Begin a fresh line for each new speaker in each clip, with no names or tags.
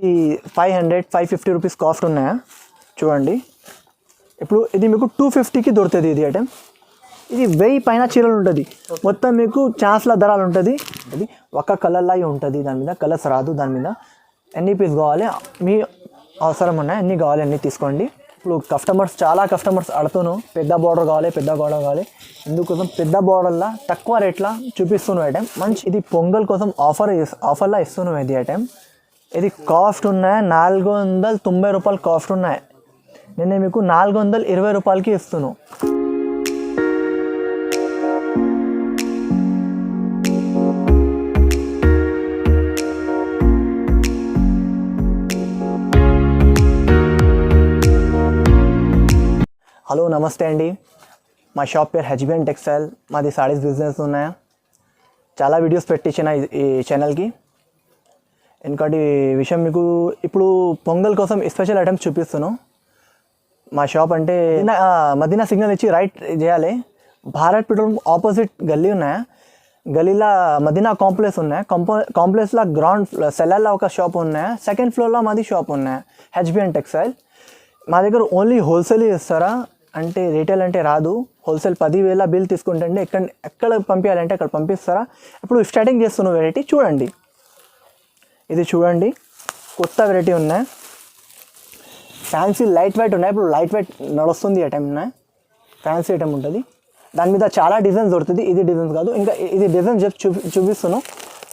ఇది 500-550 rupees cost ఉన్నాయా చూడండి. ఇప్పుడు ఇది మీకు 250కి దొరుకుతుంది ఇది ఐటెం. ఇది 1000 పైన చీరలు ఉంటుంది. మొత్తం మీకు ఛాన్స్ల ధరలు ఉంటుంది. ఇది ఒక కలర్లా ఉంటుంది, దాని మీద కలర్స్ రాదు. దాని మీద ఎన్ని పీస్ కావాలి మీ అవసరం ఉన్నాయి, ఎన్ని కావాలి అన్నీ తీసుకోండి. ఇప్పుడు చాలా కస్టమర్స్ అడుగుతాను పెద్ద బార్డర్ కావాలి. ఇందుకోసం పెద్ద బార్డర్లా తక్కువ రేట్లా చూపిస్తున్నాను ఐటెం మంచి. ఇది పొంగల్ కోసం ఆఫర్లా ఇస్తున్నాను ఇది ఐటెం. ఇది కాస్ట్ ఉన్నాయి 490 రూపాయలు కాస్ట్ ఉన్నాయి. నేను మీకు 420 రూపాయలకి ఇస్తున్నాను. హలో నమస్తే అండి, మా షాప్ పేరు హెచ్బిఎన్ టెక్స్టైల్. మాది సారీస్ బిజినెస్ ఉన్నాయా, చాలా వీడియోస్ పెట్టించిన ఈ ఛానల్కి. ఇంకోటి విషయం మీకు ఇప్పుడు పొంగల్ కోసం స్పెషల్ ఐటమ్స్ చూపిస్తున్నాను. మా షాప్ అంటే మదీనా సిగ్నల్ ఇచ్చి రైట్ చేయాలి. భారత్ పెట్రోల్ ఆపోజిట్ గల్లీ ఉన్నాయా, గల్లీలో మదీనా కాంప్లెక్స్ ఉన్నాయి. కాంప్లెక్స్లో గ్రౌండ్ సెల్లర్లో ఒక షాప్ ఉన్నాయా, సెకండ్ ఫ్లోర్లో మాది షాప్ ఉన్నాయా హెచ్బిఎన్ టెక్స్టైల్. మా దగ్గర ఓన్లీ హోల్సేల్ ఇస్తారా అంటే రీటైల్ అంటే రాదు. హోల్సేల్ 10,000 బిల్ తీసుకుంటే ఎక్కడ పంపించాలంటే అక్కడ పంపిస్తారా. ఇప్పుడు స్టార్టింగ్ చేస్తున్న వెరైటీ చూడండి. ఇది చూడండి, కొత్త వెరైటీ ఉన్నాయి. ఫ్యాన్సీ లైట్ వెయిట్ ఉన్నాయి. ఇప్పుడు లైట్ వెయిట్ నడుస్తుంది ఐటమ్ ఉన్నాయి. ఫ్యాన్సీ ఐటమ్ ఉంటుంది. దాని మీద చాలా డిజైన్స్ దొరుకుతుంది. ఇది డిజైన్స్ కాదు, ఇంకా ఇది డిజైన్స్ చూపిస్తున్నాను.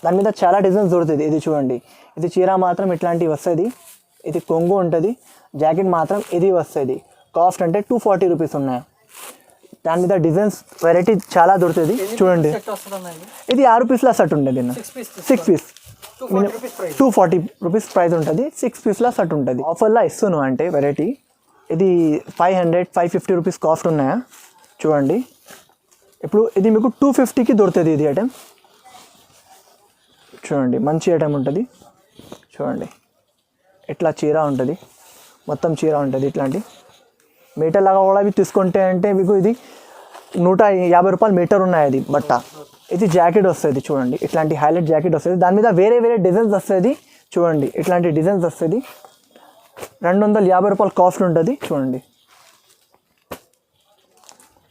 దాని మీద చాలా డిజైన్స్ దొరుకుతుంది. ఇది చూడండి, ఇది చీర మాత్రం ఇట్లాంటివి వస్తుంది. ఇది కొంగు ఉంటుంది. జాకెట్ మాత్రం ఇది వస్తుంది. కాస్ట్ అంటే 240 రూపీస్ ఉన్నాయి. దాని మీద డిజైన్స్ వెరైటీ చాలా దొరుకుతుంది. చూడండి, ఇది 6 పీస్ల సెట్ ఉంటుంది. 6 పీస్ 240 రూపీస్ ప్రైస్ ఉంటుంది. 6 పీస్ల సెట్ ఉంటుంది. ఆఫర్లా ఇస్తున్నాను అంటే వెరైటీ. ఇది 500-550 రూపీస్ కాస్ట్ ఉన్నాయా చూడండి. ఇప్పుడు ఇది మీకు 250కి దొరుకుతుంది ఇది ఐటెం. చూడండి, మంచి ఐటెం ఉంటుంది. చూడండి, ఇట్లా చీర ఉంటుంది, మొత్తం చీర ఉంటుంది. ఇట్లాంటి మీటర్ లాగా కూడా అవి తీసుకుంటే అంటే మీకు ఇది 150 రూపాయలు మీటర్ ఉన్నాయి అది బట్ట. ఇది జాకెట్ వస్తుంది. చూడండి, ఇట్లాంటి హైలైట్ జాకెట్ వస్తుంది. దాని మీద వేరే డిజైన్స్ వస్తుంది. చూడండి, ఇట్లాంటి డిజైన్స్ వస్తుంది. 250 రూపాయలు కాస్ట్ ఉంటుంది.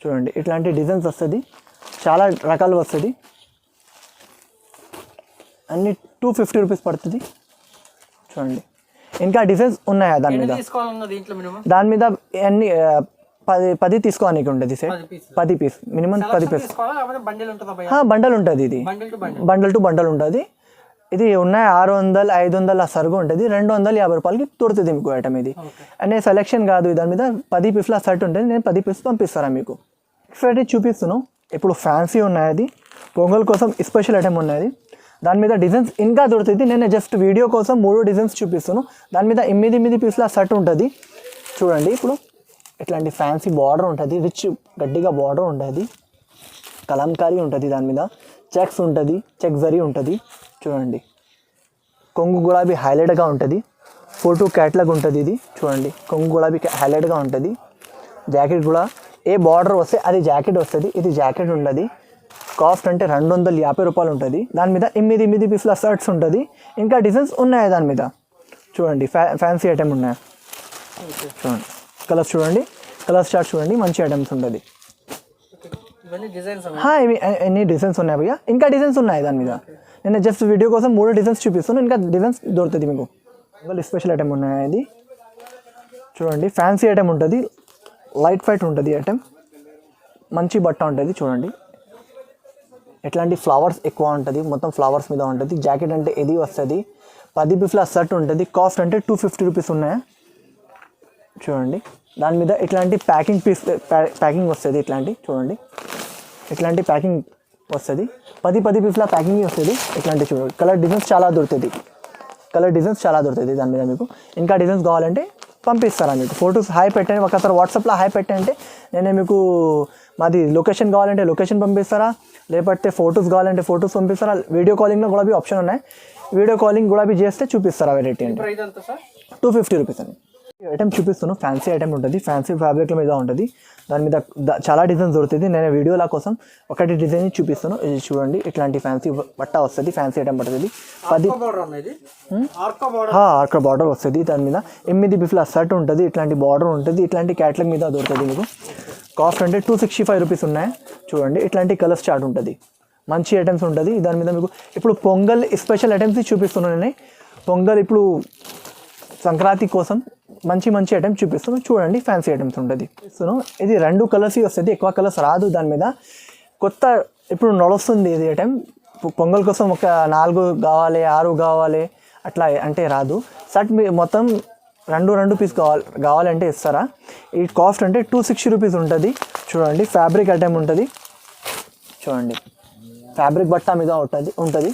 చూడండి, ఇట్లాంటి డిజైన్స్ వస్తుంది. చాలా రకాలు వస్తుంది. అన్ని 250 రూపీస్ పడుతుంది. చూడండి, ఇంకా డిజైన్స్ ఉన్నాయా దాని మీద అన్ని 10 తీసుకోవడానికి ఉంటుంది. Set 10 piece minimum 10 piece bundle ఉంటుంది. ఇది బండల్ టు బండల్ ఉంటుంది. ఇది ఉన్నాయి 600, 500 సరుగు ఉంటుంది. 250 రూపాయలకి దొరుకుతుంది మీకు ఐటమ్. ఇది అనే సెలెక్షన్ కాదు, దాని మీద 10 పీస్ల సెట్ ఉంటుంది. నేను 10 పీస్ పంపిస్తాను మీకు. నెక్స్ట్ చూపిస్తున్నాను. ఇప్పుడు ఫ్యాన్సీ ఉన్నాయి. అది పొంగల్ కోసం స్పెషల్ ఐటమ్ ఉన్నది. దాని మీద డిజైన్స్ ఇంకా దొరుకుతుంది. నేను జస్ట్ వీడియో కోసం 3 డిజైన్స్ చూపిస్తాను. దాని మీద 8 పీస్ల సెట్ ఉంటుంది. చూడండి, ఇప్పుడు ఇట్లాంటి ఫ్యాన్సీ బార్డర్ ఉంటుంది. రిచ్ గట్టిగా బార్డర్ ఉంటుంది. కలంకారీ ఉంటుంది. దాని మీద చెక్స్ ఉంటుంది, చెక్ జరీ ఉంటుంది. చూడండి, కొంగు గులాబీ హైలైట్గా ఉంటుంది. ఫోటో క్యాట్లాగ్ ఉంటుంది. ఇది చూడండి, కొంగు గులాబీ హైలైట్గా ఉంటుంది. జాకెట్ కూడా ఏ బార్డర్ వస్తే అది జాకెట్ వస్తుంది. ఇది జాకెట్ ఉంటుంది. కాస్ట్ అంటే 250 రూపాయలు ఉంటుంది. దాని మీద 8 పీస్ల షర్ట్స్ ఉంటుంది. ఇంకా డిజైన్స్ ఉన్నాయి దాని మీద. చూడండి, ఫ్యాన్సీ ఐటమ్ ఉన్నాయి. చూడండి, కలర్స్ చూడండి, కలర్స్ చార్ట్ చూడండి, మంచి ఐటమ్స్ ఉంటుంది. ఇవి ఎన్ని డిజైన్స్ ఉన్నాయి భయ్యా, ఇంకా డిజైన్స్ ఉన్నాయి దాని మీద. నేను జస్ట్ వీడియో కోసం 3 డిజైన్స్ చూపిస్తాను. ఇంకా డిజైన్స్ దొరుకుతుంది మీకు. స్పెషల్ ఐటమ్ ఉన్నాయి. ఇది చూడండి, ఫ్యాన్సీ ఐటమ్ ఉంటుంది. లైట్ వెయిట్ ఉంటుంది ఐటమ్. మంచి బట్ట ఉంటుంది. చూడండి, ఎట్లాంటి ఫ్లవర్స్ ఎక్కువ ఉంటుంది. మొత్తం ఫ్లవర్స్ మీద ఉంటుంది. జాకెట్ అంటే ఇది వస్తుంది. 10 పీస్ల సెట్ ఉంటుంది. కాస్ట్ అంటే 250 రూపీస్ ఉన్నాయా చూడండి. దాని మీద ఇట్లాంటి ప్యాకింగ్ వస్తుంది. ఇట్లాంటి చూడండి, ఇట్లాంటి ప్యాకింగ్ వస్తుంది. 10 పీస్ల ప్యాకింగ్ వస్తుంది. ఇట్లాంటి చూడండి, కలర్ డిజైన్స్ చాలా దొరుకుతుంది. దాని మీద మీకు ఇంకా డిజైన్స్ కావాలంటే పంపిస్తారా మీకు. ఫొటోస్ హాయ్ పెట్టండి, ఒకసారి వాట్సాప్లో హాయ్ పెట్టంటే నేను మీకు మాది లొకేషన్ కావాలంటే లొకేషన్ పంపిస్తారా, లేకపోతే ఫొటోస్ కావాలంటే ఫొటోస్ పంపిస్తారా. వీడియో కాలింగ్లో కూడా ఆప్షన్ ఉన్నాయి. వీడియో కాలింగ్ కూడా చేస్తే చూపిస్తారా వెరైటీ అంటే. 250 రూపీస్ అండి. ఐటమ్ చూపిస్తాను, ఫ్యాన్సీ ఐటమ్ ఉంటుంది, ఫ్యాన్సీ ఫ్యాబ్రిక్ మీద ఉంటుంది. దాని మీద చాలా డిజైన్స్ దొరుకుతుంది. నేను వీడియోల కోసం ఒకటి డిజైన్ చూపిస్తాను. ఇది చూడండి, ఇట్లాంటి ఫ్యాన్సీ బట్ట వస్తుంది, ఫ్యాన్సీ ఐటమ్ పడుతుంది. 10 ఆర్కా బార్డర్ వస్తుంది. దాని మీద 8 బిఫ్ల షర్ట్ ఉంటుంది, ఇట్లాంటి బార్డర్ ఉంటుంది. ఇట్లాంటి క్యాటలాగ్ మీద దొరుకుతుంది మీకు. కాస్ట్ అంటే 265 రూపీస్ ఉన్నాయి. చూడండి, ఇట్లాంటి కలర్స్ చార్ట్ ఉంటుంది, మంచి ఐటమ్స్ ఉంటుంది. దాని మీద మీకు ఇప్పుడు పొంగల్ స్పెషల్ ఐటమ్స్ చూపిస్తున్నాను నేను. పొంగల్ ఇప్పుడు సంక్రాంతి కోసం మంచి మంచి ఐటమ్స్ చూపిస్తున్నాను. చూడండి, ఫ్యాన్సీ ఐటమ్స్ ఉంటుంది. ఇది 2 కలర్స్ వస్తుంది, ఎక్కువ కలర్స్ రాదు. దాని మీద కొత్త ఇప్పుడు నడుస్తుంది ఇది ఐటమ్. పొంగల్ కోసం ఒక 4 కావాలి, 6 కావాలి అట్లా అంటే రాదు. షర్ట్ మొత్తం 2 పీస్ కావాలంటే ఇస్తారా. ఈ కాస్ట్ అంటే 260 రూపీస్ ఉంటుంది. చూడండి, ఫ్యాబ్రిక్ ఐటమ్ ఉంటుంది. చూడండి, फैब्रिक बट्टा మీద ఉంటుంది.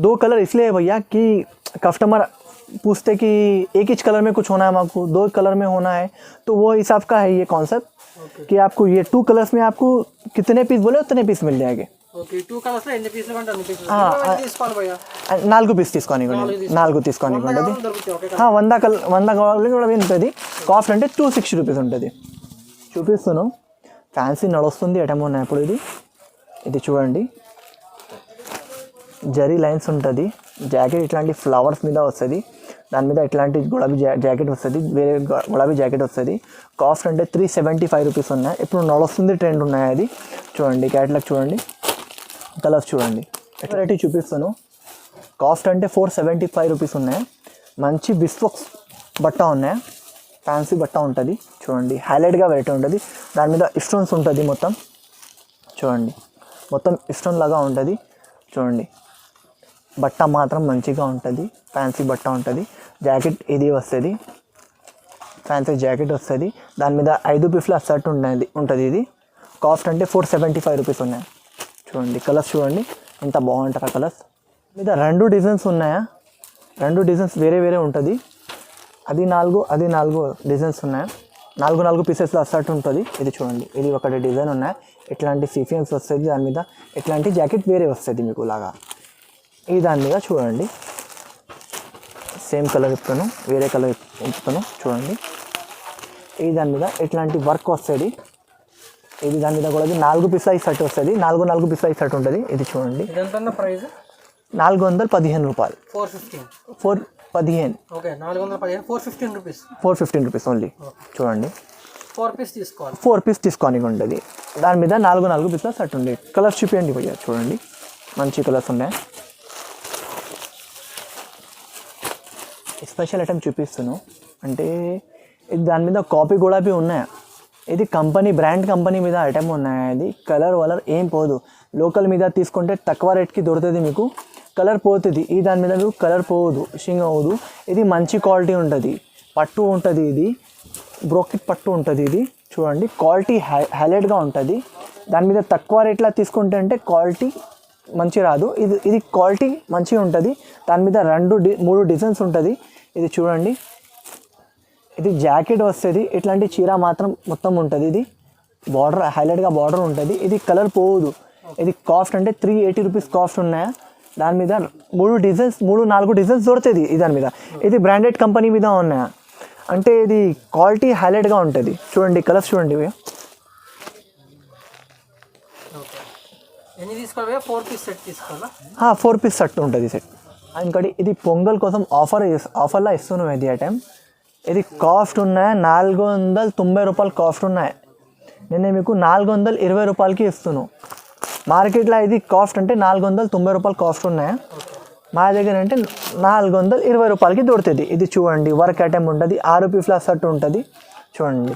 2 कलर इसलिए भैया कि कस्टमर पूछते कि एक ही कलर में कुछ होना है, आपको 2 कलर में होना है, तो वो हिसाब का है ये कॉन्सेप्ट कि आपको ये 2 कलर्स में आपको कितने पीस बोले उतने पीस मिल जाएंगे.
ఓకే 2 కలర్స్ లో ఎన్ని పీసులు అంటే అన్ని పీసులు తీసుకోవాలి భయ్యా.
4 పీస్ తీసుకోనివ్వండి, 4 తీసుకోనివ్వండి. 100 కావాలి కూడా ఉంటుంది. కాస్ట్ అంటే 260 రూపీస్ ఉంటుంది. చూపిస్తాను, ఫ్యాన్సీ నడుస్తుంది ఐటమ్ ఉన్నాయి. ఇప్పుడు ఇది చూడండి, జరీ లైన్స్ ఉంటుంది. జాకెట్ ఇట్లాంటి ఫ్లవర్స్ మీద వస్తుంది. దాని మీద ఇట్లాంటి గులాబీ జాకెట్ వస్తుంది, వేరే గులాబీ జాకెట్ వస్తుంది. కాస్ట్ అంటే 375 రూపీస్ ఉన్నాయి. ఇప్పుడు నడుస్తుంది, ట్రెండ్ ఉన్నాయి. అది చూడండి, క్యాటలాగ్ చూడండి, కలర్స్ చూడండి. వెరైటీ చూపిస్తాను. కాస్ట్ అంటే 475 రూపీస్ ఉన్నాయి. మంచి బిస్వక్స్ బట్ట ఉన్నాయి, ఫ్యాన్సీ బట్ట ఉంటుంది. చూడండి, హైలైట్గా వెరైటీ ఉంటుంది. దాని మీద స్టోన్స్ ఉంటుంది మొత్తం. చూడండి, మొత్తం స్టోన్ లాగా ఉంటుంది. చూడండి, బట్ట మాత్రం మంచిగా ఉంటుంది, ఫ్యాన్సీ బట్ట ఉంటుంది. జాకెట్ ఇది వస్తుంది, ఫ్యాన్సీ జాకెట్ వస్తుంది. దాని మీద 5 పీస్ల షర్ట్ ఉంటుంది. ఇది కాస్ట్ అంటే 475 రూపీస్ ఉన్నాయి. చూడండి, కలర్స్ చూడండి ఎంత బాగుంటారు ఆ కలర్స్. మీద 2 డిజైన్స్ ఉన్నాయా, 2 డిజైన్స్ వేరే వేరే ఉంటుంది. అది 4 డిజైన్స్ ఉన్నాయి. 4 పీసెస్లో షర్ట్ ఉంటుంది. ఇది చూడండి, ఇది ఒకటి డిజైన్ ఉన్నాయి. ఇట్లాంటి సీఫియన్స్ వస్తుంది. దాని మీద ఇట్లాంటి జాకెట్ వేరే వస్తుంది మీకు లాగా. ఈ దాని మీద చూడండి, సేమ్ కలర్ ఇస్తాను, వేరే కలర్ ఇస్తాను. చూడండి, ఈ దాని మీద ఇట్లాంటి వర్క్ వస్తుంది. ఇది దాని మీద కూడా 4 పీస్ల షర్ట్ వస్తుంది. 4 పీస్ల షర్ట్ ఉంటుంది. ఇది చూడండి,
ప్రైస్
415 రూపాయలు.
415. Okay, 415 415 rupees.
415 rupees only. చూడండి,
4 పీస్ తీసుకోవాలి.
4 పీస్ తీసుకోనికి ఉంటుంది. దాని మీద 4 పీస్ల షర్ట్ ఉంది. కలర్స్ చూపించండి భయ్యా. చూడండి, మంచి కలర్స్ ఉన్నాయి. స్పెషల్ ఐటమ్ చూపిస్తాను అంటే ఇది దాని మీద కాపీ కూడా ఉన్నాయి. ఇది బ్రాండ్ కంపెనీ మీద ఐటమ్ ఉన్నాయి. అది కలర్ ఏం పోదు. లోకల్ మీద తీసుకుంటే తక్కువ రేట్కి దొరుకుతుంది మీకు. కలర్ పోతుంది, ఈ దాని మీద మీకు కలర్ పోదు, షింగ్ అవ్వదు. ఇది మంచి క్వాలిటీ ఉంటుంది, పట్టు ఉంటుంది. ఇది బ్రోకెట్ పట్టు ఉంటుంది. ఇది చూడండి, క్వాలిటీ హైలైట్గా ఉంటుంది. దాని మీద తక్కువ రేట్లో తీసుకుంటే అంటే క్వాలిటీ మంచి రాదు. ఇది క్వాలిటీ మంచిగా ఉంటుంది. దాని మీద 3 డిజైన్స్ ఉంటుంది. ఇది చూడండి, ఇది జాకెట్ వస్తుంది. ఇట్లాంటి చీర మాత్రం మొత్తం ఉంటుంది. ఇది బార్డర్ హైలైట్గా బార్డర్ ఉంటుంది. ఇది కలర్ పోదు. ఇది కాస్ట్ అంటే 380 రూపీస్ కాస్ట్ ఉన్నాయా. దాని మీద 4 డిజైన్స్ దొరుకుతుంది. దాని మీద ఇది బ్రాండెడ్ కంపెనీ మీద ఉన్నాయా అంటే ఇది క్వాలిటీ హైలైట్గా ఉంటుంది. చూడండి, కలర్స్ చూడండి.
ఎన్ని తీసుకోవాలి? 4 పీస్ సెట్ తీసుకోవాలా?
4 పీస్ సెట్ ఉంటుంది సెట్. ఇంకోటి ఇది పొంగల్ కోసం ఆఫర్లో ఇస్తున్నాం. ఇది ఐటమ్ ఇది కాస్ట్ ఉన్నాయి 490 రూపాయలు కాస్ట్ ఉన్నాయి. నేను మీకు 420 రూపాయలకి ఇస్తున్నాను. మార్కెట్లో ఇది కాస్ట్ అంటే 490 రూపాయలు కాస్ట్ ఉన్నాయి. మా దగ్గర అంటే 420 రూపాయలకి దొరుకుతుంది. ఇది చూడండి, వర్క్ ఐటమ్ ఉంటుంది. 6 పీస్ల షర్ట్ ఉంటుంది. చూడండి,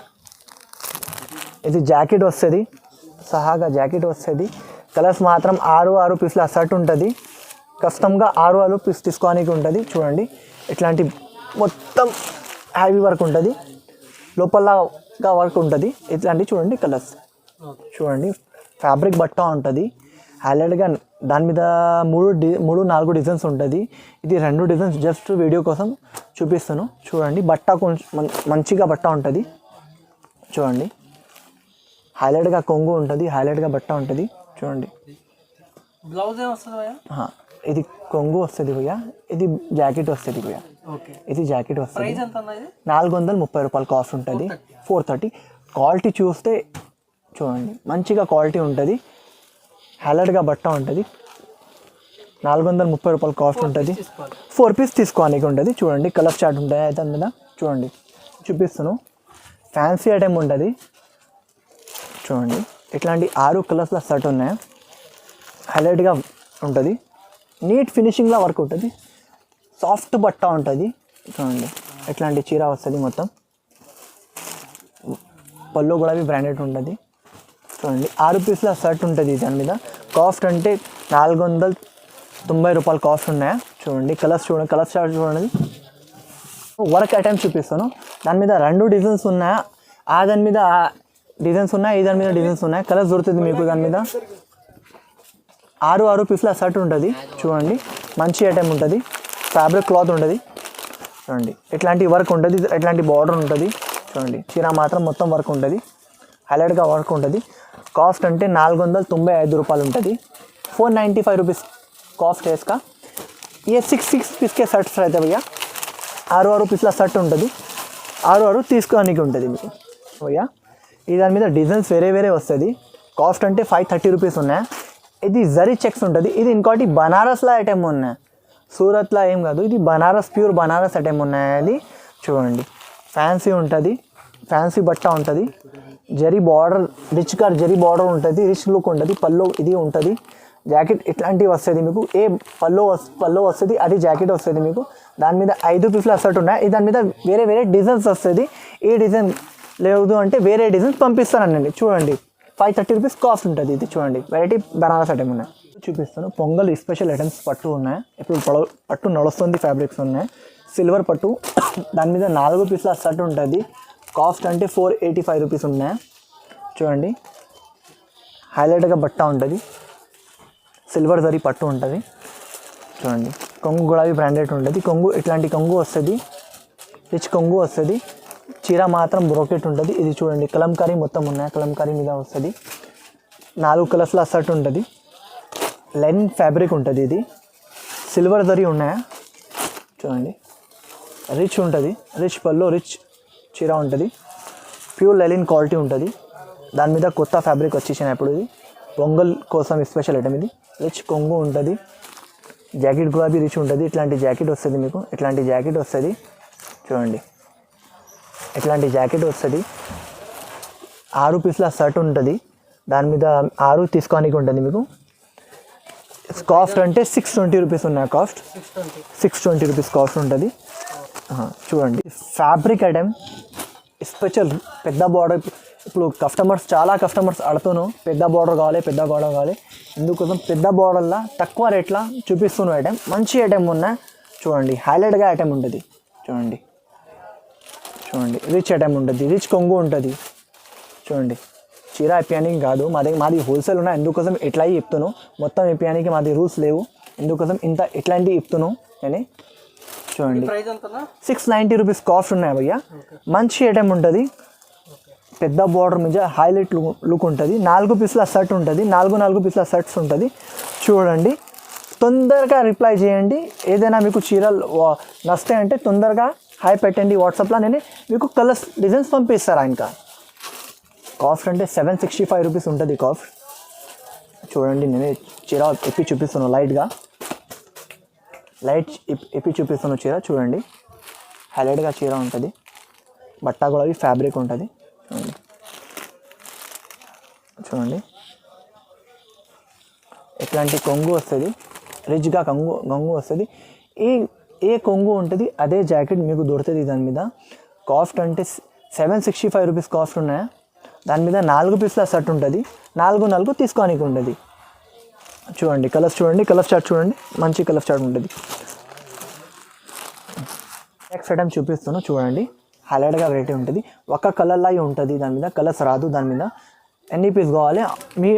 ఇది జాకెట్ వస్తుంది, సహాగా జాకెట్ వస్తుంది. కలర్స్ మాత్రం 6 పీస్ల షర్ట్ ఉంటుంది. కస్టమ్గా 6 పీస్ తీసుకోనికి ఉంటుంది. చూడండి, ఇట్లాంటి మొత్తం హ్యావీ వర్క్ ఉంటుంది, లోపలగా వర్క్ ఉంటుంది. ఇట్లాంటి చూడండి కలర్స్ చూడండి, ఫ్యాబ్రిక్ బట్ట ఉంటుంది హైలైట్గా. దాని మీద 4 డిజైన్స్ ఉంటుంది. ఇది 2 డిజైన్స్ జస్ట్ వీడియో కోసం చూపిస్తాను. చూడండి, బట్ట కొంచెం మంచిగా బట్ట ఉంటుంది. చూడండి, హైలైట్గా కొంగు ఉంటుంది, హైలైట్గా బట్ట ఉంటుంది. చూడండి,
బ్లౌజ్
ఇది కొంగు వస్తుంది భయ్య, ఇది జాకెట్ వస్తుంది భయ్య.
ఓకే.
ఇది జాకెట్ వస్తుంది.
ప్రైస్ ఎంత అన్న ఇది?
430 రూపాయలు కాస్ట్ ఉంటుంది. 430. క్వాలిటీ చూస్తే చూడండి మంచిగా క్వాలిటీ ఉంటుంది, హ్యాలెడ్గా బట్ట ఉంటుంది. 430 రూపాయలు కాస్ట్ ఉంటుంది. 4 పీస్ తీసుకోడానికి ఉంటుంది. చూడండి కలర్ చార్ట్ ఉంటాయి అయితే మీద చూడండి చూపిస్తాను. ఫ్యాన్సీ ఐటెం ఉంటుంది చూడండి. ఇట్లాంటి 6 కలర్స్ల షర్ట్ ఉన్నాయి, హైలైట్గా ఉంటుంది, నీట్ ఫినిషింగ్లో వర్క్ ఉంటుంది, సాఫ్ట్ బట్ట ఉంటుంది చూడండి. ఇట్లాంటి చీర వస్తుంది మొత్తం, పళ్ళు కూడా బ్రాండెడ్ ఉంటుంది చూడండి. 6 పీస్ల షర్ట్ ఉంటుంది. దాని మీద కాస్ట్ అంటే 490 రూపాయలు కాస్ట్ ఉన్నాయి చూడండి. కలర్స్ చూడండి, కలర్ చార్ట్ చూడండి. వర్క్ ఐటమ్స్ చూపిస్తాను. దాని మీద 2 డిజైన్స్ ఉన్నాయి, ఆ దాని మీద డిజైన్స్ ఉన్నాయి, ఈ దాని మీద డిజైన్స్ ఉన్నాయి. కలర్స్ దొరుకుతుంది మీకు. దాని మీద 6 పీస్ల షర్ట్ ఉంటుంది చూడండి. మంచి ఐటమ్ ఉంటుంది, ఫ్యాబ్రిక్ క్లాత్ ఉంటుంది చూడండి. ఇట్లాంటి వర్క్ ఉంటుంది, ఇట్లాంటి బార్డర్ ఉంటుంది చూడండి. చీర మాత్రం మొత్తం వర్క్ ఉంటుంది, హైలైట్గా వర్క్ ఉంటుంది. కాస్ట్ అంటే 495 రూపాయలు ఉంటుంది. 495 रुपीज़ కాస్ట్ వేసుక. ये 6 पीस के शर्ट्स रहते भैया. 6 పీస్ల షర్ట్ ఉంటుంది, 6 తీసుకోడానికి ఉంటుంది మీకు భయ్యా. ఈ దాని మీద డిజైన్స్ వేరే వేరే వస్తుంది. కాస్ట్ అంటే 530 రూపీస్ ఉన్నాయి. ఇది జరీ చెక్స్ ఉంటుంది. ఇది ఇంకోటి బనారస్లో ఐటెం ఉన్నాయి, సూరత్లో ఏం కాదు, ఇది బనారస్, ప్యూర్ బనారస్ ఐటెం ఉన్నాయి. అది చూడండి ఫ్యాన్సీ ఉంటుంది, ఫ్యాన్సీ బట్ట ఉంటుంది, జరీ బార్డర్, రిచ్ కర్ జరీ బార్డర్ ఉంటుంది, రిచ్ లుక్ ఉంటుంది. పల్లో ఇది ఉంటుంది, జాకెట్ ఇట్లాంటివి వస్తుంది మీకు. ఏ పల్లో వస్తుంది, అది జాకెట్ వస్తుంది మీకు. దాని మీద 5 పీస్ల షర్ట్ ఉన్నాయి. దాని మీద వేరే వేరే డిజైన్స్ వస్తుంది. ఏ డిజైన్ లేదు అంటే వేరే డిజైన్స్ పంపిస్తానండి చూడండి. 530 రూపీస్ కాస్ట్ ఉంటుంది. ఇది చూడండి వెరైటీ బనారస్ ఐటమ్ ఉన్నాయి చూపిస్తాను. పొంగల్ స్పెషల్ ఐటమ్స్ పట్టు ఉన్నాయి. ఇప్పుడు పట్టు నడుస్తుంది, ఫ్యాబ్రిక్స్ ఉన్నాయి. సిల్వర్ పట్టు, దాని మీద 4 పీస్ల షర్ట్ ఉంటుంది. కాస్ట్ అంటే 485 రూపీస్ ఉన్నాయి చూడండి. హైలైట్గా బట్ట ఉంటుంది, సిల్వర్ జరీ పట్టు ఉంటుంది చూడండి. కొంగు కూడా బ్రాండెడ్ ఉంటుంది. కొంగు ఇట్లాంటి కొంగు వస్తుంది, రిచ్ కొంగు వస్తుంది. చీర మాత్రం బ్రోకెట్ ఉంటుంది. ఇది చూడండి కలంకారీ మొత్తం ఉన్నాయి, కలంకారీ మీద వస్తుంది. 4 కలర్స్ల షర్ట్ ఉంటుంది, లైన్ ఫ్యాబ్రిక్ ఉంటుంది. ఇది సిల్వర్ జరీ ఉన్నాయా చూడండి. రిచ్ ఉంటుంది, రిచ్ పల్లో రిచ్ చీర ఉంటుంది. ప్యూర్ లెలిన్ క్వాలిటీ ఉంటుంది. దాని మీద కొత్త ఫ్యాబ్రిక్ వచ్చేసిన ఇప్పుడు. ఇది పొంగల్ కోసం స్పెషల్ ఐటమ్. ఇది రిచ్ కొంగు ఉంటుంది. జాకెట్ కూడా రిచ్ ఉంటుంది. ఇట్లాంటి జాకెట్ వస్తుంది మీకు, ఇట్లాంటి జాకెట్ వస్తుంది చూడండి. ఇట్లాంటి జాకెట్ వస్తుంది. 6 పీస్ల షర్ట్ ఉంటుంది. దాని మీద 6 తీసుకోనికి ఉంటుంది మీకు. కాస్ట్ అంటే 620 రూపీస్ ఉన్నాయి. కాస్ట్ 620 రూపీస్ కాస్ట్ ఉంటుంది చూడండి. ఫ్యాబ్రిక్ ఐటమ్ స్పెషల్ పెద్ద బార్డర్. ఇప్పుడు చాలా కస్టమర్స్ అడుగుతాను పెద్ద బార్డర్ కావాలి, పెద్ద బార్డర్ కావాలి. ఇందుకోసం పెద్ద బార్డర్లో తక్కువ రేట్లో చూపిస్తున్న ఐటమ్, మంచి ఐటమ్ ఉన్నాయి చూడండి. హైలైట్గా ఐటమ్ ఉంటుంది చూడండి. చూడండి రిచ్ ఐటమ్ ఉంటుంది, రిచ్ కొంగు ఉంటుంది చూడండి. చీర ఇప్పియానికి కాదు, మాది హోల్సేల్ ఉన్నాయి. ఎందుకోసం ఇట్లా చెప్తాను, మొత్తం ఇప్పియానికి మాది రూల్స్ లేవు. ఎందుకోసం ఇట్లాంటివి చెప్తాను నేను చూడండి. 690 రూపీస్ కాస్ట్ ఉన్నాయి భయ్యా. మంచి ఐటమ్ ఉంటుంది, పెద్ద బార్డర్ మీద హైలైట్ లుక్ ఉంటుంది. 4 పీస్ల షర్ట్ ఉంటుంది, 4 పీస్ల షర్ట్స్ ఉంటుంది చూడండి. తొందరగా రిప్లై చేయండి. ఏదైనా మీకు చీరలు నచ్చితే అంటే తొందరగా హాయ్ పెట్టండి వాట్సాప్లో. నేను మీకు కలర్స్ డిజైన్స్ పంపిస్తారా. ఇంకా కాస్ట్ అంటే 765 రూపీస్ ఉంటుంది కాస్ట్ చూడండి. నేను చీర ఎప్పి చూపిస్తున్నాను, లైట్ ఎప్పి చూపిస్తున్నాను చీర చూడండి. హైలైట్గా చీర ఉంటుంది, బట్ట కూడా ఫ్యాబ్రిక్ ఉంటుంది చూడండి. ఇట్లాంటి కొంగు వస్తుంది, రిచ్గా కొంగు వస్తుంది. ఏ కొంగు ఉంటుంది అదే జాకెట్ మీకు దొరుకుతుంది. దాని మీద కాస్ట్ అంటే 765 రూపీస్ కాస్ట్ ఉన్నాయి. దాని మీద 4 పీస్ల షర్ట్ ఉంటుంది, 4 తీసుకోనికి ఉంటుంది చూడండి. కలర్స్ చూడండి, కలర్ చార్ట్ చూడండి, మంచి కలర్ చార్ట్ ఉంటుంది. నెక్స్ట్ ఐటమ్ చూపిస్తాను చూడండి. హైలైట్గా వెరైటీ ఉంటుంది, ఒక కలర్లా ఉంటుంది. దాని మీద కలర్స్ రాదు. దాని మీద ఎన్ని పీస్ కావాలి, మీ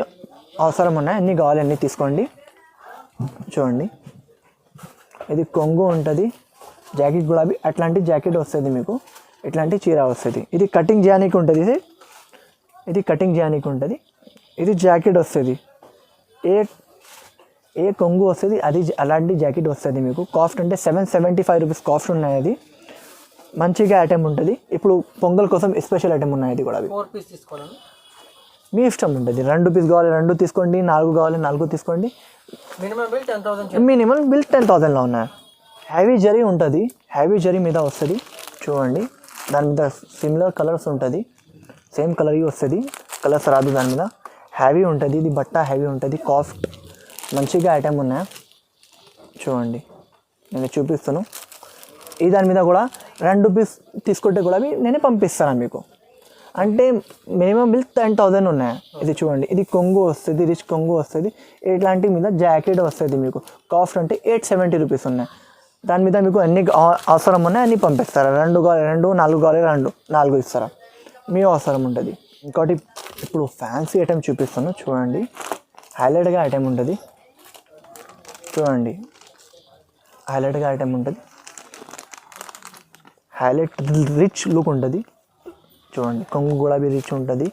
అవసరం ఉన్నాయి, ఎన్ని కావాలి అన్నీ తీసుకోండి చూడండి. ఇది కొంగు ఉంటుంది, జాకెట్ గులాబీ అట్లాంటి జాకెట్ వస్తుంది మీకు. ఇట్లాంటి చీర వస్తుంది. ఇది కటింగ్ చేయడానికి ఉంటుంది. ఇది కటింగ్ చేయడానికి ఉంటుంది. ఇది జాకెట్ వస్తుంది. ఏ కొంగు వస్తుంది అది అలాంటి జాకెట్ వస్తుంది మీకు. కాస్ట్ అంటే 775 రూపీస్ కాస్ట్ ఉన్నాయి. అది మంచిగా ఐటెం ఉంటుంది. ఇప్పుడు పొంగల్ కోసం స్పెషల్ ఐటెం ఉన్నాయి. అది కూడా
4 పీస్ తీసుకోవాలని
మీ ఇష్టం ఉంటుంది. 2 పీస్ కావాలి 2 తీసుకోండి, 4 కావాలి 4 తీసుకోండి.
Minimum bill 10,000.
మినిమం బిల్ 10,000లో ఉన్నాయి. హ్యావీ జరీ ఉంటుంది, హ్యావీ జరీ మీద వస్తుంది చూడండి. దాని మీద సిమిలర్ కలర్స్ ఉంటుంది, సేమ్ కలర్ వస్తుంది, కలర్స్ రాదు దాని మీద. హ్యావీ ఉంటుంది, ఇది బట్ట హ్యావీ ఉంటుంది. కాస్ట్ మంచిగా ఐటెం ఉన్నాయి చూడండి. నేను చూపిస్తాను. ఈ దాని మీద కూడా 2 పీస్ తీసుకుంటే కూడా నేనే పంపిస్తాను మీకు. అంటే మినిమం బిల్ 10,000 ఉన్నాయి. ఇది చూడండి, ఇది కొంగు వస్తుంది, రిచ్ కొంగు వస్తుంది. ఇట్లాంటి మీద జాకెట్ వస్తుంది మీకు. కాస్ట్ అంటే 870 రూపీస్ ఉన్నాయి. దాని మీద మీకు అన్ని అవసరం ఉన్నాయి, అన్నీ పంపిస్తారా. 2 కావాలి 2, 4 కావాలి 2, 4 ఇస్తారా, మీ అవసరం ఉంటుంది. ఇంకోటి ఇప్పుడు ఫ్యాన్సీ ఐటెం చూపిస్తాను చూడండి. హైలైట్గా ఐటెం ఉంటుంది చూడండి. హైలైట్గా ఐటెం ఉంటుంది, హైలైట్ రిచ్ లుక్ ఉంటుంది చూడండి. కొంగు గులాబీ రిచ్ ఉంటుంది,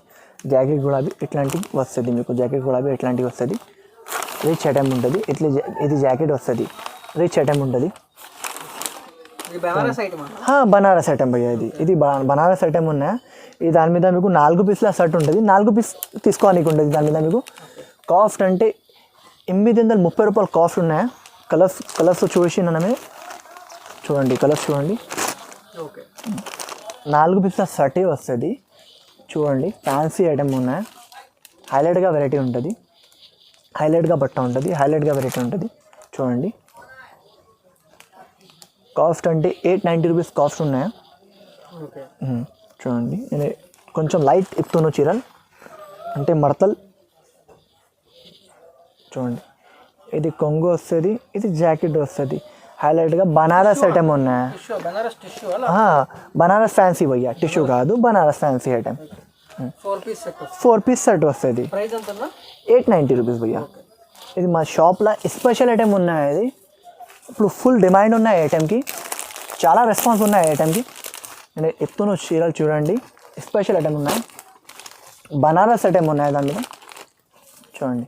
జాకెట్ గులాబీ ఇట్లాంటివి వస్తుంది మీకు. జాకెట్ గులాబీ ఇట్లాంటివి వస్తుంది, రిచ్ ఐటెం ఉంటుంది. ఇట్లా ఇది జాకెట్ వస్తుంది, రిచ్ ఐటెం ఉంటుంది. బనారస్ ఐటెం భయ్య. ఇది బనారస్ ఐటెం ఉన్నాయి. ఇది దాని మీద మీకు 4 పీస్ల షర్ట్ ఉంటుంది. 4 పీస్ తీసుకోడానికి ఉంటుంది. దాని మీద మీకు కాస్ట్ అంటే 830 రూపాయలు కాస్ట్ ఉన్నాయి. కలర్స్ చూసి నన్నమే చూడండి, కలర్స్ చూడండి. 4 పీస్ల షర్ట్ వస్తుంది చూడండి. ఫ్యాన్సీ ఐటెం ఉన్నాయి, హైలైట్గా వెరైటీ ఉంటుంది, హైలైట్గా బట్ట ఉంటుంది, హైలైట్గా వెరైటీ ఉంటుంది చూడండి. కాస్ట్ అంటే 890 రూపీస్ కాస్ట్ ఉన్నాయి చూడండి. నేను కొంచెం లైట్ ఇప్పుతున్నా చీరలు అంటే మడతలు చూడండి. ఇది కొంగు వస్తుంది, ఇది జాకెట్ వస్తుంది, హైలైట్గా బనారస్ ఐటెం ఉన్నాయి. బనారస్ ఫ్యాన్సీ భయ్యా, టిష్యూ కాదు, Banaras fancy item. 4 piece set వస్తుంది, 890 రూపీస్ భయ్యా. ఇది మా షాప్లో స్పెషల్ ఐటెం ఉన్నాయి. ఇది ఇప్పుడు ఫుల్ డిమాండ్ ఉన్నాయి ఐటెంకి, చాలా రెస్పాన్స్ ఉన్నాయి ఐటెంకి. నేను ఎత్తున చీరలు చూడండి, స్పెషల్ ఐటెం ఉన్నాయి, బనారస్ ఐటెం ఉన్నాయి. దాని మీద చూడండి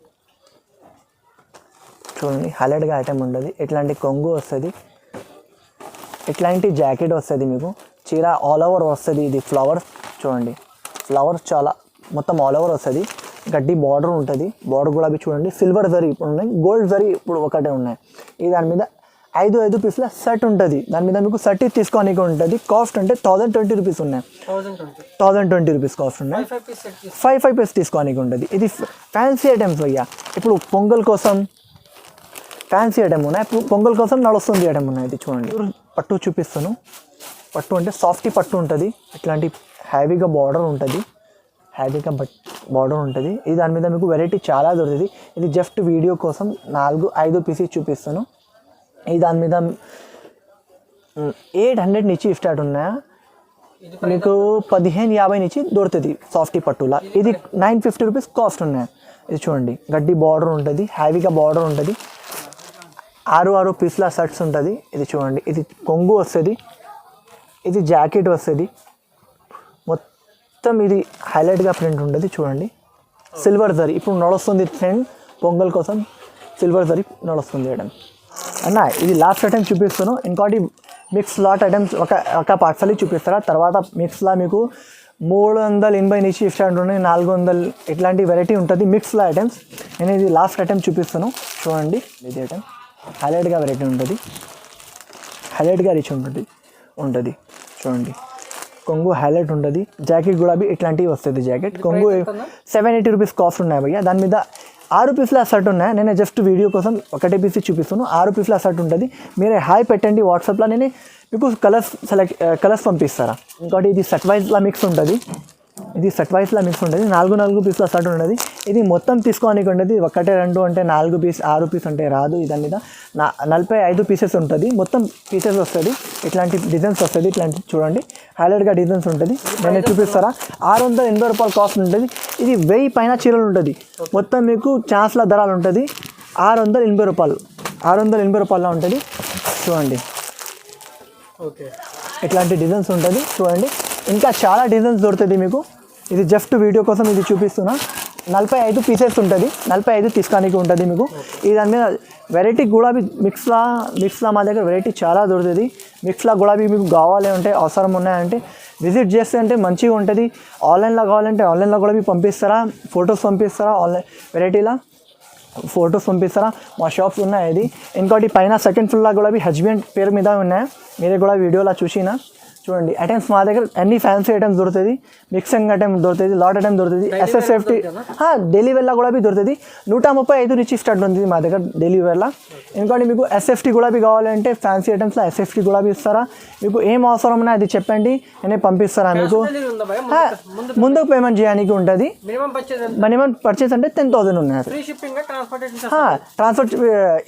చూడండి, హైలైట్గా ఐటెం ఉంటుంది. ఇట్లాంటి కొంగు వస్తుంది, ఇట్లాంటి జాకెట్ వస్తుంది మీకు. చీర ఆల్ ఓవర్ వస్తుంది. ఇది ఫ్లవర్స్ చూడండి, ఫ్లవర్స్ చాలా మొత్తం ఆల్ ఓవర్ వస్తుంది. గడ్డి బార్డర్ ఉంటుంది, బార్డర్ కూడా అవి చూడండి. సిల్వర్ జరీ ఇప్పుడు ఉన్నాయి, గోల్డ్ జరీ ఇప్పుడు ఒకటే ఉన్నాయి. ఈ దాని మీద 5 పీస్ల సెట్ ఉంటుంది. దాని మీద మీకు 30 తీసుకోనికి ఉంటుంది. కాస్ట్ అంటే 1020 రూపీస్ ఉన్నాయి, 1020 రూపీస్ కాస్ట్ ఉన్నాయి. 5 పీస్ తీసుకోనికి ఉంటుంది. ఇది ఫ్యాన్సీ ఐటమ్స్ అయ్యా. ఇప్పుడు పొంగల్ కోసం ఫ్యాన్సీ ఐటమ్ ఉన్నాయి, ఇప్పుడు పొంగల్ కోసం నడుస్తుంది ఐటమ్ ఉన్నాయి. ఇది చూడండి, పట్టు చూపిస్తాను. పట్టు అంటే సాఫ్టీ పట్టు ఉంటుంది, ఇట్లాంటి హ్యావీగా బార్డర్ ఉంటుంది, హ్యావీగా బార్డర్ ఉంటుంది. ఇది దాని మీద మీకు వెరైటీ చాలా దొరుకుతుంది. ఇది జస్ట్ వీడియో కోసం 4-5 పీసెస్ చూపిస్తాను. ఇది దాని మీద 800 నుంచి స్టార్ట్ ఉన్నాయా, మీకు 1550 నుంచి దొరుకుతుంది సాఫ్టీ పట్టులా. ఇది 950 రూపీస్ కాస్ట్ ఉన్నాయి. ఇది చూడండి, గడ్డి బార్డర్ ఉంటుంది, హ్యావీగా బార్డర్ ఉంటుంది, 6 పీస్ల షర్ట్స్ ఉంటుంది. ఇది చూడండి, ఇది కొంగు వస్తుంది, ఇది జాకెట్ వస్తుంది, మొత్తం ఇది హైలైట్గా ప్రింట్ ఉంటుంది చూడండి. సిల్వర్ జరీ ఇప్పుడు నడుస్తుంది ట్రెండ్, పొంగల్ కోసం సిల్వర్ జరీ నడుస్తుంది మేడం అన్న. ఇది లాస్ట్ ఐటమ్ చూపిస్తాను. ఇంకోటి మిక్స్ లాట్ ఐటమ్స్ ఒక పార్సల్ చూపిస్తారా. తర్వాత మిక్స్లా మీకు 380 నుంచి స్టార్ట్ ఉన్నాయి, 400 ఇట్లాంటి వెరైటీ ఉంటుంది మిక్స్లా ఐటమ్స్. నేను ఇది లాస్ట్ ఐటమ్ చూపిస్తాను చూడండి. ఇది ఐటమ్ హైలైట్గా వెరైటీ ఉంటుంది, హైలైట్గా రిచ్ ఉంటుంది చూడండి. కొంగు హైలైట్ ఉంటుంది, జాకెట్ కూడా ఇట్లాంటివి వస్తుంది. జాకెట్ కొంగు 780 రూపీస్ కాస్ట్ ఉన్నాయి భయ్య. దాని మీద 6 పీస్ల షర్ట్ ఉన్నాయి. నేను జస్ట్ వీడియో కోసం 1 పీస్ చూపిస్తాను. 6 పీస్ల షర్ట్ ఉంటుంది. మీరే హాయ్ పెట్టండి వాట్సాప్లో, నేను మీకు కలర్స్ పంపిస్తారా. ఇంకోటి ఇది సెట్ వైజ్లా మిక్స్ ఉంటుంది, ఇది సెట్ వైజ్లా మిక్స్ ఉంటుంది. 4 పీస్ల షర్ట్ ఉంటుంది. ఇది మొత్తం తీసుకోనికి ఉంటుంది. 1, 2 అంటే 4 పీస్, 6 పీస్ అంటే రాదు. దాని మీద 45 పీసెస్ ఉంటుంది, మొత్తం పీసెస్ వస్తుంది. ఇట్లాంటి డిజైన్స్ వస్తుంది, ఇట్లాంటి చూడండి హైలైట్గా డిజైన్స్ ఉంటుంది. నేను చూపిస్తారా. 680 రూపాయలు కాస్ట్ ఉంటుంది. ఇది 1000 పైన చీరలు ఉంటుంది. మొత్తం మీకు ఛాన్స్ల ధరలు ఉంటుంది. 680 రూపాయలు, 680 రూపాయల ఉంటుంది చూడండి. ఇట్లాంటి డిజైన్స్ ఉంటుంది చూడండి. ఇంకా చాలా డిజైన్స్ దొరుకుతుంది మీకు. ఇది జస్ట్ వీడియో కోసం ఇది చూపిస్తున్నా. 45 పీసెస్ ఉంటుంది, 45 తీసుకోడానికి ఉంటుంది మీకు. ఈ దాని మీద వెరైటీ గులాబీ మిక్స్లా మా దగ్గర వెరైటీ చాలా దొరుకుతుంది. మిక్స్లా గులాబీ మీకు కావాలి అంటే, అవసరం ఉన్నాయంటే విజిట్ చేస్తే అంటే మంచిగా ఉంటుంది. ఆన్లైన్లో కావాలంటే ఆన్లైన్లో గులాబీ పంపిస్తారా, ఫొటోస్ పంపిస్తారా, ఆన్లైన్ వెరైటీలా ఫొటోస్ పంపిస్తారా, మా షాప్స్ ఉన్నాయి. ఇది ఇంకోటి పైన సెకండ్ ఫ్లోర్లో గులాబీ హస్బెండ్ పేరు మీద ఉన్నాయి. మీరే కూడా వీడియోలో చూసినా చూడండి. ఐటమ్స్ మా దగ్గర అన్ని ఫ్యాన్సీ ఐటమ్స్ దొరుకుతుంది, మిక్సింగ్ ఐటమ్ దొరుకుతుంది, లాట్ ఐటమ్ దొరుకుతుంది. ఎస్ఎస్ఎఫ్టీ డైలీ వేర్లో కూడా దొరుకుతుంది. 135 నుంచి స్టార్ట్ ఉంటుంది మా దగ్గర డైలీ వేర్లో. ఇంకోటి మీకు ఎస్ఎఫ్టీ గులాబీ కావాలంటే ఫ్యాన్సీ ఐటమ్స్లో ఎస్ఎఫ్టీ గులాబీ ఇస్తారా, మీకు ఏం అవసరం ఉన్నా అది చెప్పండి, నేను పంపిస్తారా. మీకు ముందుకు పేమెంట్ చేయడానికి ఉంటుంది. మినిమం పర్చేస్ అంటే 10,000 ఉన్నాయి. ట్రాన్స్పోర్ట్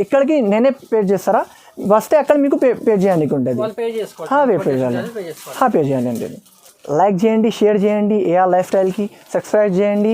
ఇక్కడికి నేనే పే చేస్తారా, వస్తే అక్కడ మీకు పే చేయడానికి ఉంటుంది. పే చేయండి. లైక్ చేయండి, షేర్ చేయండి, ఏఆర్ లైఫ్ స్టైల్కి సబ్స్క్రైబ్ చేయండి.